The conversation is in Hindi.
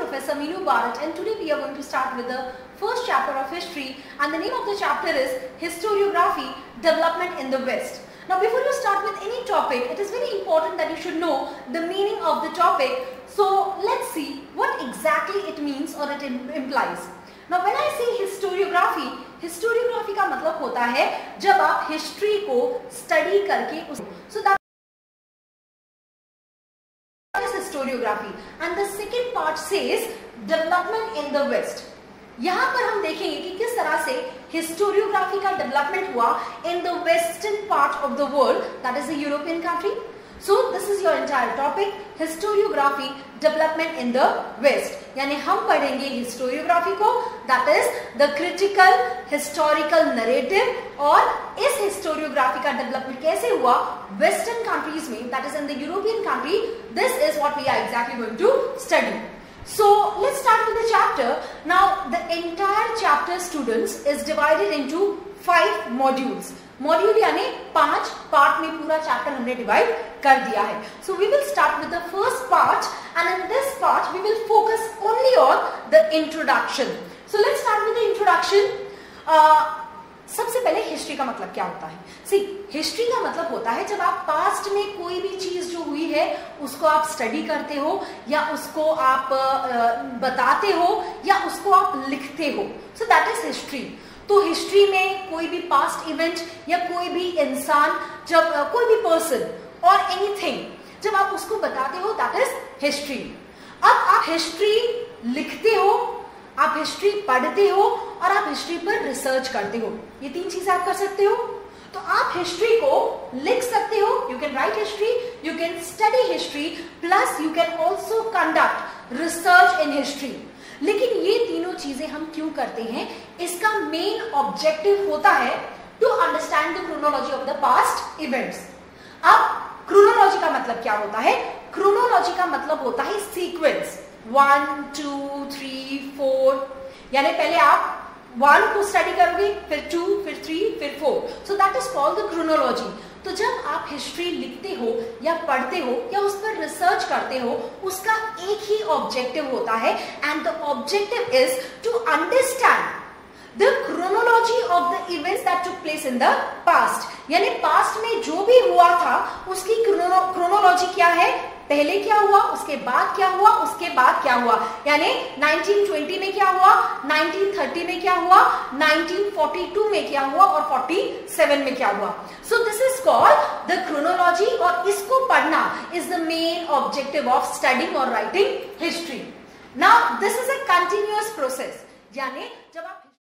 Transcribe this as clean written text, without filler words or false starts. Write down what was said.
Professor Meenu Bharat, and today we are going to start with the first chapter of history, and the name of the chapter is Historiography, Development in the West. Now before you start with any topic, it is very important that you should know the meaning of the topic. So let's see what exactly it means or it implies. Now when I say historiography, historiography का मतलब होता है जब आप हिस्ट्री को स्टडी करके so that is historiography, and the second part says development in the West. यहाँ पर हम देखेंगे कि किस तरह से historiography का development हुआ in the western part of the world, that is the European country. So this is your entire topic, historiography, development in the West. यानी हम पढ़ेंगे historiography को, that is the critical historical narrative, और इस historiography का development कैसे हुआ western countries में, that is in the European country. This is what we are exactly going to study. So let's start with the chapter. Now the entire chapter, students, is divided into 5 modules. Module यानी 5 पार्ट में पूरा चैप्टर हमने डिवाइड कर दिया है. So we will start with the first part, and in this part we will focus only on the introduction. So let's start with the introduction. सबसे पहले हिस्ट्री का मतलब क्या होता है? सी, हिस्ट्री का मतलब होता है जब आप पास्ट में कोई भी चीज जो हुई है उसको आप स्टडी करते हो, या उसको आप बताते हो, या उसको आप लिखते हो. So that is history. तो हिस्ट्री में कोई भी पास्ट इवेंट या कोई भी इंसान, जब कोई भी पर्सन और एनीथिंग जब आप उसको बताते हो, दैट इज हिस्ट्री. अब आप हिस्ट्री लिखते हो, आप हिस्ट्री पढ़ते हो, और आप हिस्ट्री पर रिसर्च करते हो. ये 3 चीजें आप कर सकते हो. तो आप हिस्ट्री को लिख सकते हो, you can write history, you can study history, plus you can also conduct research in history. लेकिन ये तीनों चीजें हम क्यों करते हैं? इसका मेन ऑब्जेक्टिव होता है to understand the chronology of the past events. अब क्रोनोलॉजी का मतलब क्या होता है? क्रोनोलॉजी का मतलब होता है सीक्वेंस. 1 2 3 4, यानी पहले आप 1 को स्टडी करोगे, फिर 2, फिर 3, फिर 4. So that is called the chronology. तो जब आप हिस्ट्री लिखते हो या पढ़ते हो या उस पर रिसर्च करते हो, उसका एक ही ऑब्जेक्टिव होता है, and the objective is to understand the chronology of the events that took place in the past. यानी पास्ट में जो भी हुआ था उसकी क्रोनोलॉजी क्या है, पहले क्या हुआ, उसके बाद क्या हुआ, उसके बाद क्या हुआ. यानी 1920 में क्या हुआ, 1930 में क्या हुआ, 1942 में क्या हुआ, और 47 में क्या हुआ. So this is called the chronology, और इसको पढ़ना is the main objective of studying और writing history. Now this is a continuous process. यानी जब आप